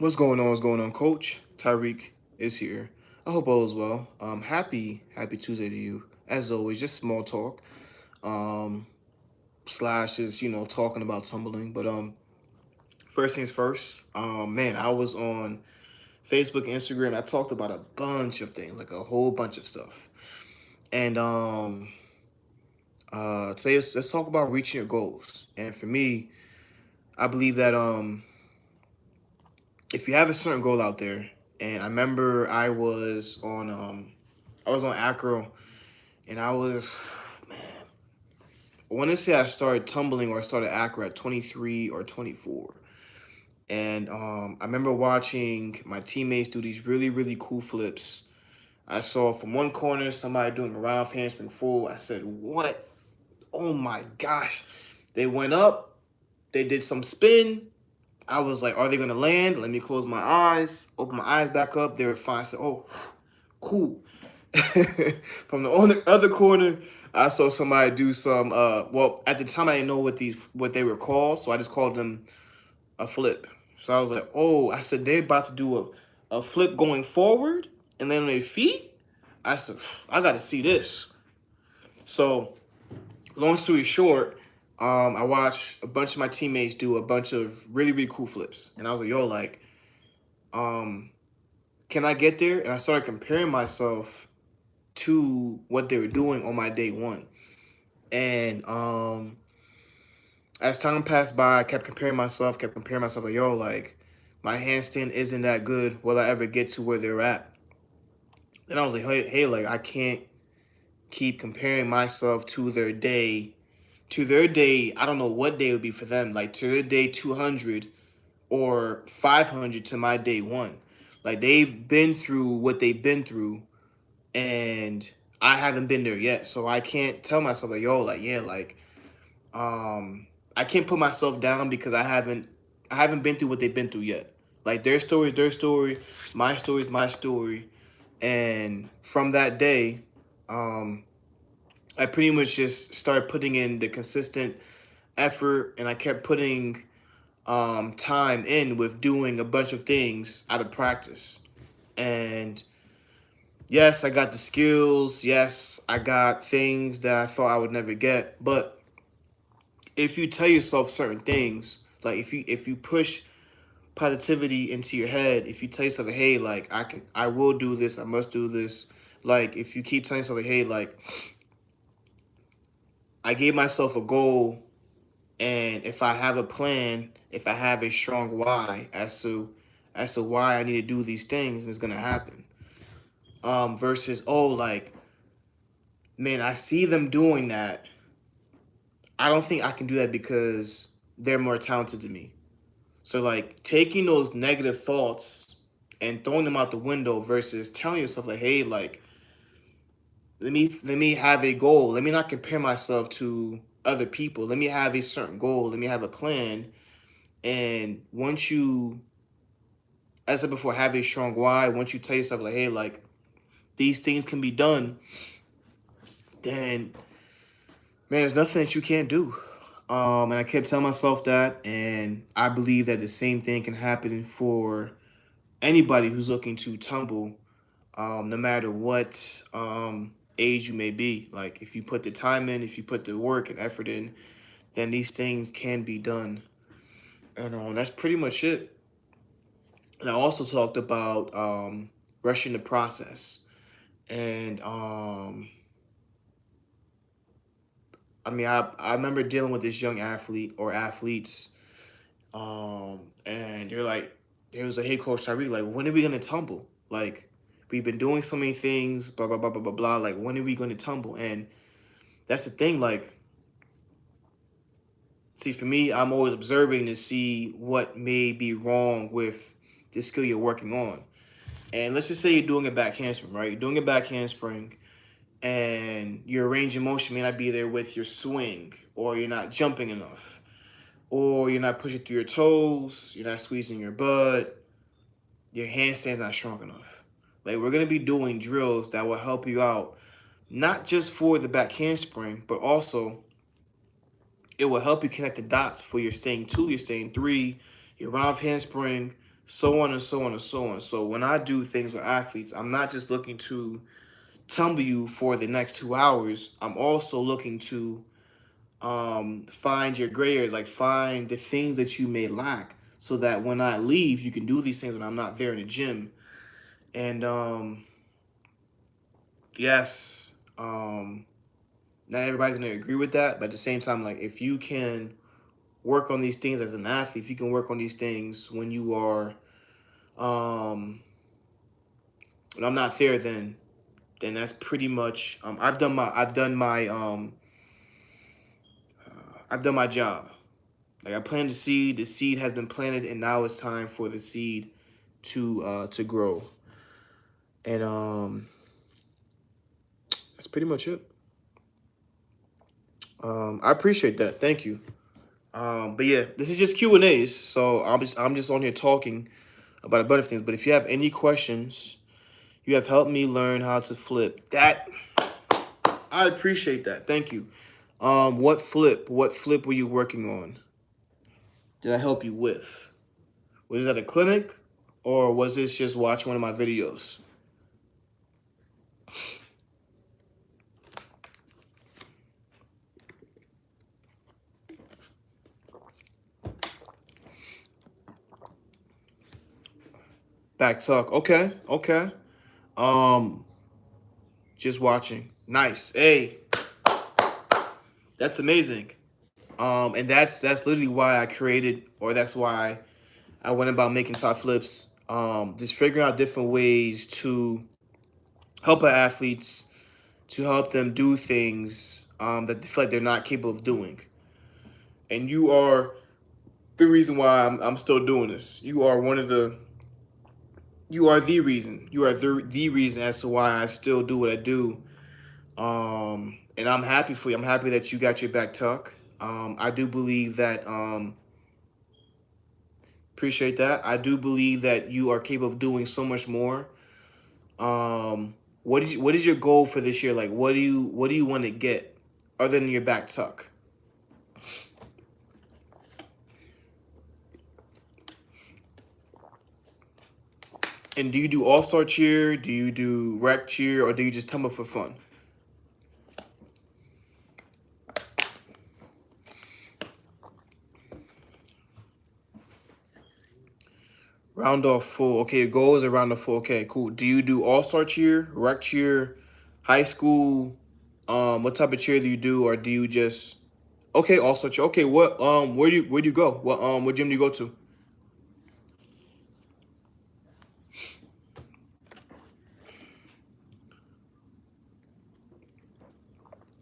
What's going on? What's going on, Coach? Tyreek is here. I hope all is well. Happy Tuesday to you. As always, just small talk. Um, Slash is talking about tumbling. But first things first. Man, I was on Facebook, Instagram. I talked about a bunch of things, like a whole bunch of stuff. And today let's talk about reaching your goals. And for me, I believe that if you have a certain goal out there, and I remember I was on acro, and man, I want to say I started tumbling or I started acro at 23 or 24. And I remember watching my teammates do these really cool flips. I saw from one corner somebody doing a round handspring full. I said, "What? Oh my gosh!" They went up. They did some spin. I was like, "Are they gonna land?" Let me close my eyes. Open my eyes back up. They were fine. I said, "Oh, cool." From the other corner, I saw somebody do some. Well, at the time I didn't know what they were called, so I just called them a flip. So I was like, "Oh," I said, "They're about to do a flip going forward and then on their feet." I said, "I got to see this." So long story short, I watched a bunch of my teammates do a bunch of really cool flips, and I was like, "Yo, like, um, can I get there?" And I started comparing myself to what they were doing on my day one. And as time passed by, I kept comparing myself, like, yo, like, my handstand isn't that good. Will I ever get to where they're at? Then I was like, hey, like, I can't keep comparing myself to their day. To their day, I don't know what day would be for them. Like, to their day 200 or 500 to my day one. Like, they've been through what they've been through, and I haven't been there yet. So I can't tell myself, like, yo, like, yeah, like, I can't put myself down because I haven't been through what they've been through yet. Like, their story is their story, my story is my story. And from that day, um, I pretty much just started putting in the consistent effort, and I kept putting time in with doing a bunch of things out of practice. And yes, I got the skills. Yes, I got things that I thought I would never get. But if you tell yourself certain things, like if you push positivity into your head, if you tell yourself, like, hey, like, I will do this, I must do this. Like, if you keep telling yourself, like, hey, like, I gave myself a goal, and if I have a plan, if I have a strong why as to why I need to do these things, and it's gonna happen. Versus, oh, like, man, I see them doing that. I don't think I can do that because they're more talented than me. So, like, taking those negative thoughts and throwing them out the window versus telling yourself, like, hey, like, let me have a goal. Let me not compare myself to other people. Let me have a certain goal. Let me have a plan. And once you, as I said before, have a strong why, once you tell yourself, like, hey, like, these things can be done, then, man, there's nothing that you can't do. And I kept telling myself that, and I believe that the same thing can happen for anybody who's looking to tumble, no matter what age you may be. Like, if you put the time in, if you put the work and effort in, then these things can be done. And that's pretty much it. And I also talked about rushing the process. And I remember dealing with this young athlete or athletes, and they're like, there was a, hey, Coach Tyreek, like, when are we gonna tumble? Like, we've been doing so many things, blah blah blah blah blah blah. Like, when are we gonna tumble? And that's the thing. Like, see, for me, I'm always observing to see what may be wrong with the skill you're working on. And let's just say you're doing a back handspring, right? You're doing a back handspring, and your range of motion may not be there with your swing, or you're not jumping enough, or you're not pushing through your toes, you're not squeezing your butt, your handstand's not strong enough. Like, we're gonna be doing drills that will help you out, not just for the back handspring, but also it will help you connect the dots for your staying two, your staying three, your round handspring, so on and so on and so on. So when I do things with athletes, I'm not just looking to tumble you for the next 2 hours. I'm also looking to find your gray areas, like find the things that you may lack, so that when I leave, you can do these things when I'm not there in the gym. And yes, not everybody's gonna agree with that, but at the same time, like if you can work on these things as an athlete, if you can work on these things when you are when I'm not there, then that's pretty much I've done my job. Like I planted the seed has been planted, and now it's time for the seed to grow. And that's pretty much it. I appreciate that. Thank you. But yeah, this is just Q and A's, so I'm just on here talking about a bunch of things. But if you have any questions, you have helped me learn how to flip. That I appreciate that. Thank you. What flip? What flip were you working on? Did I help you with? Was it at a clinic, or was this just watching one of my videos? Back tuck. Okay, okay. Um, just watching. Nice. Hey, that's amazing. And that's literally why I created, or that's why I went about making TyFlipzz. Just figuring out different ways to help our athletes, to help them do things that they feel like they're not capable of doing. And you are the reason why I'm still doing this. You are the reason. You are the reason as to why I still do what I do. And I'm happy for you. I'm happy that you got your back tuck. I do believe that. Appreciate that. I do believe that you are capable of doing so much more. What is your goal for this year? Like, what do you want to get other than your back tuck? And do you do all star cheer? Do you do rec cheer, or do you just tumble for fun? Round off full. Okay, your goal is a round off full. Okay, cool. Do you do all star cheer, rec cheer, high school? What type of cheer do you do, or do you just okay all star cheer? Okay, where do you go? What gym do you go to?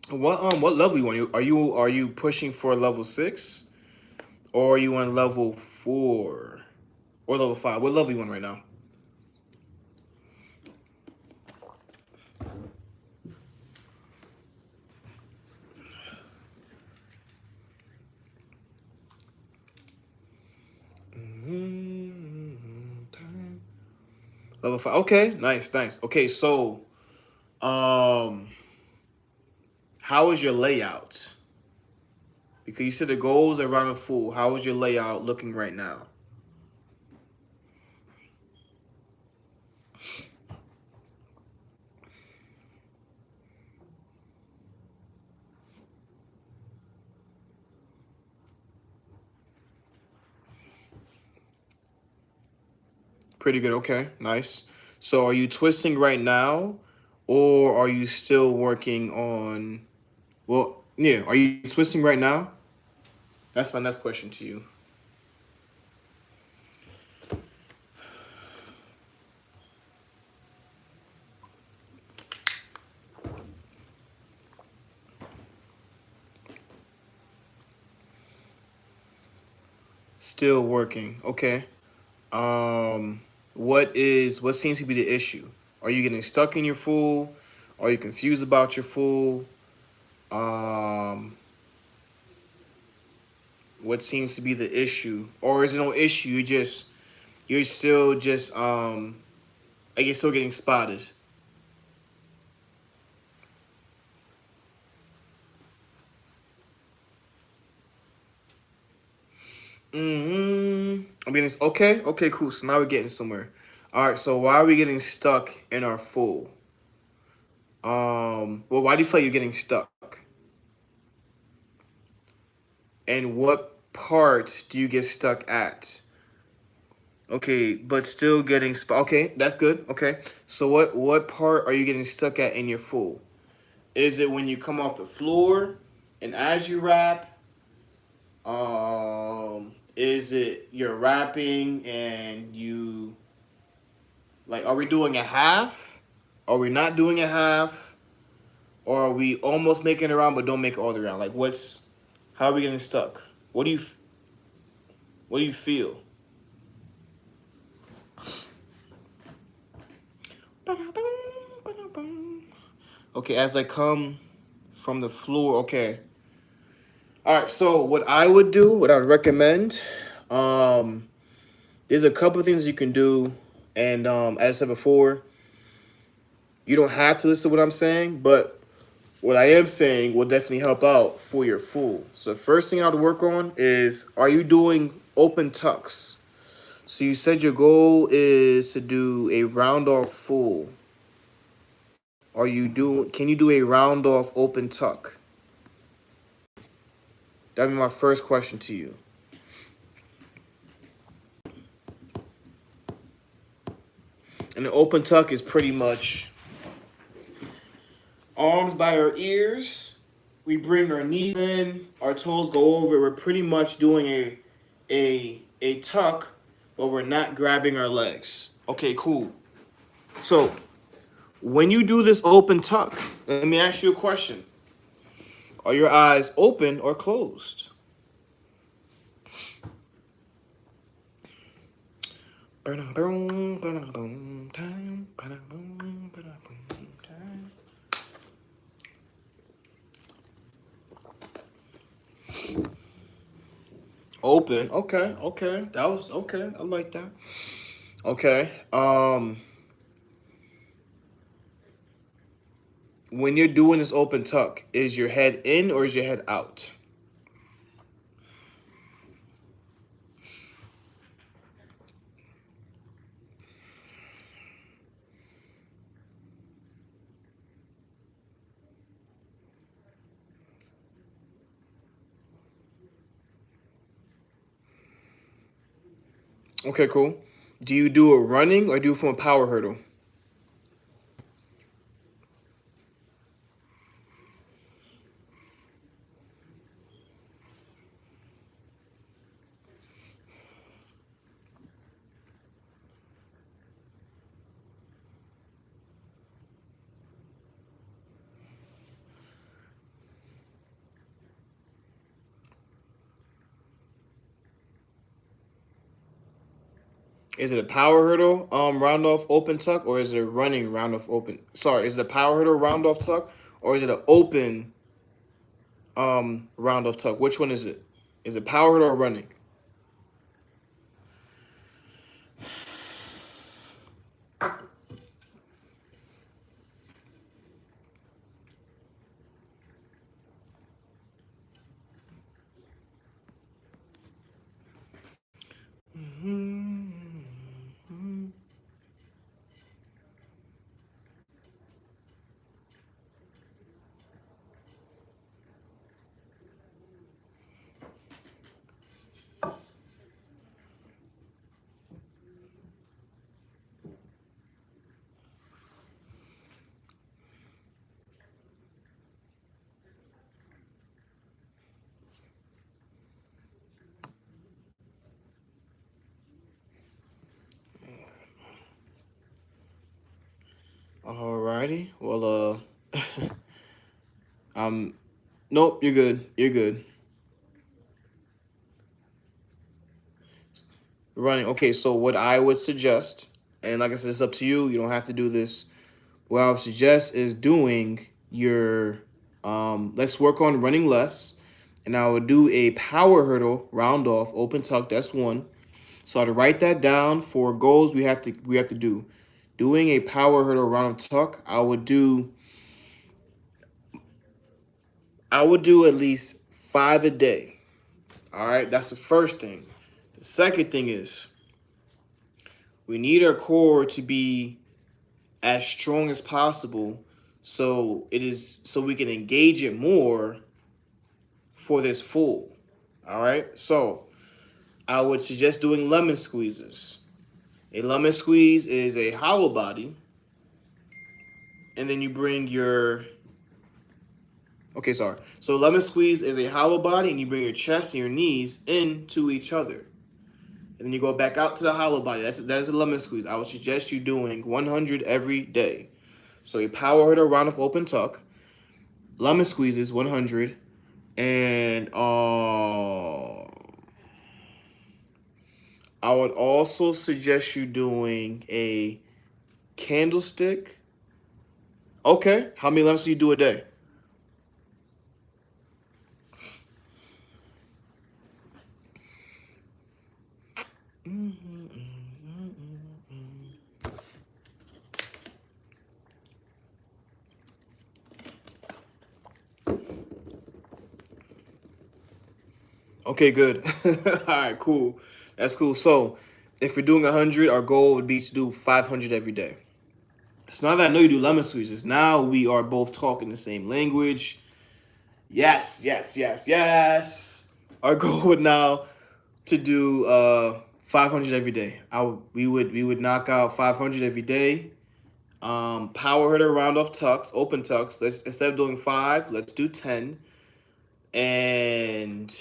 What level you on? Are you pushing for level 6, or are you on level 4 or level 5? What level you on right now? Level 5. Okay, nice, nice. Okay, so um, how is your layout? Because you said the goals are around the full. How is your layout looking right now? Pretty good. Okay, nice. So are you twisting right now, or are you still working on? Well, yeah. Are you twisting right now? That's my next question to you. Still working. Okay. Um, what seems to be the issue? Are you getting stuck in your full? Are you confused about your full? Um, what seems to be the issue, or is it no issue? You're still just like you're still getting spotted. I'm getting okay. Okay, cool. So now we're getting somewhere. All right. So why are we getting stuck in our full? Well, why do you feel like you're getting stuck? And what part do you get stuck at? Okay, but still getting okay, that's good. Okay. So what part are you getting stuck at in your full? Is it when you come off the floor and as you rap? Is it you're rapping and you like are we doing a half? Are we not doing a half? Or are we almost making it around but don't make it all the way around? Like what's how are we getting stuck? What do you what do you feel? Okay, as I come from the floor, okay. All right, so what I would do, what I would recommend, um, there's a couple of things you can do, and as I said before, you don't have to listen to what I'm saying, but what I am saying will definitely help out for your full. So the first thing I would work on is, are you doing open tucks? So you said your goal is to do a round off full. Are you doing? Can you do a round off open tuck? That'd be my first question to you. And the open tuck is pretty much arms by our ears. We bring our knees in, our toes go over. We're pretty much doing a tuck, but we're not grabbing our legs. Okay, cool. So when you do this open tuck, let me ask you a question. Are your eyes open or closed? Open. Okay, okay. That was okay. I like that. Okay. When you're doing this open tuck, is your head in or is your head out? Okay, cool. Do you do it running or do it from a power hurdle? Is it a power hurdle round off open tuck or is it a running round off open? Sorry, is it a power hurdle round off tuck or is it an open round off tuck? Which one is it? Is it power hurdle or running? Alrighty. Well, um, nope. You're good. You're good. Running. Okay, so what I would suggest, and like I said, it's up to you. You don't have to do this. What I would suggest is doing your let's work on running less. And I would do a power hurdle round off, open tuck, that's one. So I'd write that down for goals we have to do. Doing a power hurdle round of tuck, I would do at least 5 a day. All right, that's the first thing. The Second thing is we need our core to be as strong as possible so we can engage it more for this full. All right. So I would suggest doing lemon squeezes. A lemon squeeze is a hollow body, and then you bring your okay, sorry. So lemon squeeze is a hollow body, and you bring your chest and your knees into each other. And then you go back out to the hollow body. That is a lemon squeeze. I would suggest you doing 100 every day. So a power hitter round of open tuck, lemon squeezes 100, and I would also suggest you doing a candlestick. Okay, how many lemons do you do a day? Okay, good. All right, cool. That's cool. So, if we're doing 100, our goal would be to do 500 every day. So now that I know you do lemon squeezes, now we are both talking the same language. Yes, yes, yes, yes. Our goal would now to do 500 every day. We would knock out 500 every day. Power hitter round off tucks, open tucks. Instead of doing 5, let's do 10. And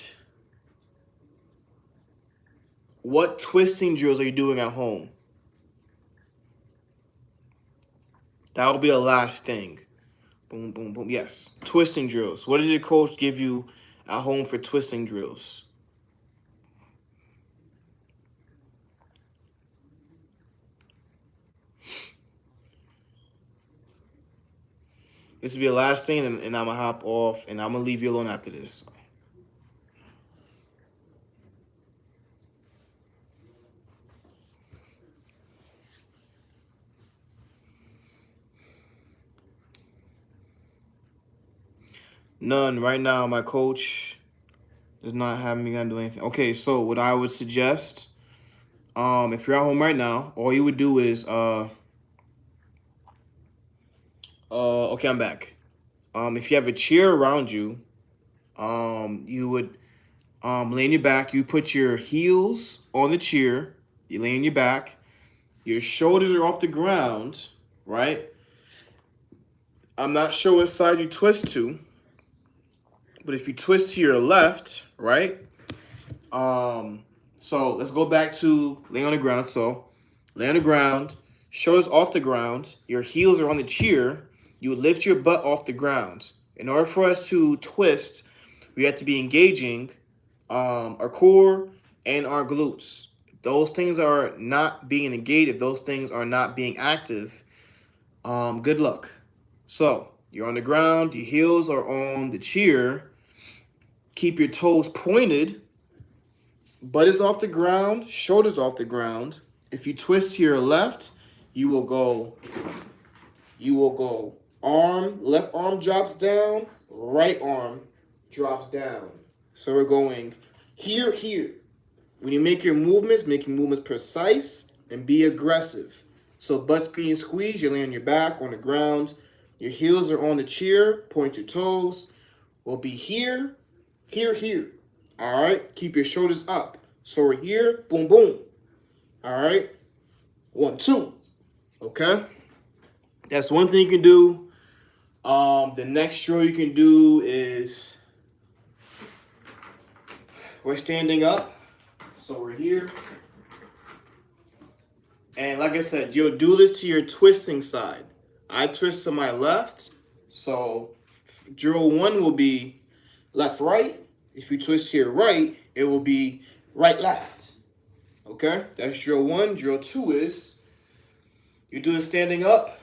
what twisting drills are you doing at home? That'll be the last thing. Boom, boom, boom. Yes, twisting drills. What does your coach give you at home for twisting drills? This will be the last thing, and I'm going to hop off, and I'm going to leave you alone after this. None. Right now, my coach does not have me gonna do anything. Okay, so what I would suggest, if you're at home right now, all you would do is, okay, I'm back. If you have a chair around you, you would, lay on your back. You put your heels on the chair. You lay on your back. Your shoulders are off the ground, right? I'm not sure what side you twist to. But if you twist to your left, right? So let's go back to lay on the ground. So lay on the ground, shoulders off the ground, your heels are on the chair, you lift your butt off the ground. In order for us to twist, we have to be engaging our core and our glutes. If those things are not being engaged, if those things are not being active, good luck. So you're on the ground, your heels are on the chair. Keep your toes pointed, butt is off the ground, shoulders off the ground. If you twist to your left, you will go left arm drops down, right arm drops down. So we're going here, here. When you make your movements precise and be aggressive. So butt's being squeezed, you're laying on your back on the ground. Your heels are on the chair, point your toes. We'll be here, here, here. All right? Keep your shoulders up. So we're here, boom, boom. All right? 1, 2. Okay? That's one thing you can do. The next drill you can do is we're standing up. So we're here. And like I said, you'll do this to your twisting side. I twist to my left. So drill 1 will be left, right. If you twist to your right, it will be right, left. Okay? That's drill 1. Drill 2 is you do the standing up.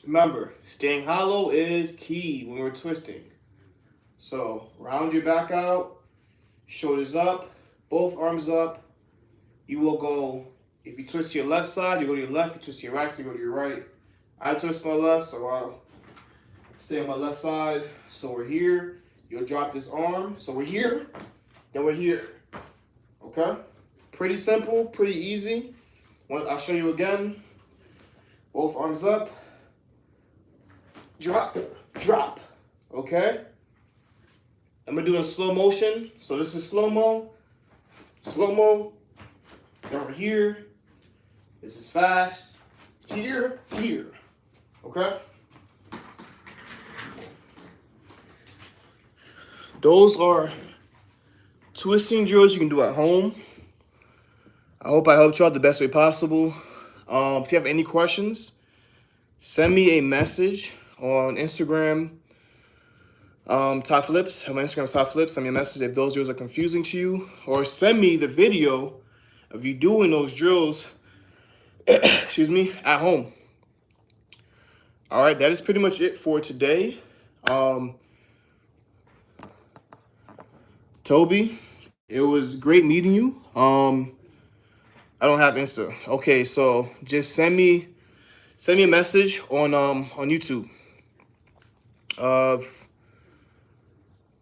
Remember, staying hollow is key when we're twisting. So round your back out, shoulders up, both arms up. You will go, if you twist to your left side, you go to your left. You twist to your right, so you go to your right. I twist my left, so I'll stay on my left side. So we're here. You'll drop this arm. So we're here, then we're here. Okay? Pretty simple, pretty easy. I'll show you again. Both arms up. Drop, drop. Okay? I'm gonna do it in slow motion. So this is slow-mo. Slow-mo. Over here. This is fast. Here, here. Okay? Those are twisting drills you can do at home. I hope I helped you out the best way possible. If you have any questions, send me a message on Instagram. TyFlipzz, on my Instagram is TyFlipzz. Send me a message if those drills are confusing to you, or send me the video of you doing those drills, excuse me, at home. All right, that is pretty much it for today. Toby, it was great meeting you. I don't have Insta. Okay, so just send me a message on YouTube.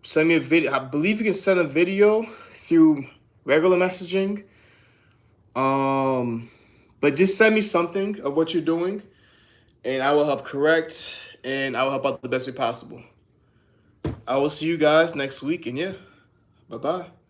Send me a video. I believe you can send a video through regular messaging. But just send me something of what you're doing, and I will help correct, and I will help out the best way possible. I will see you guys next week, and yeah, bye-bye.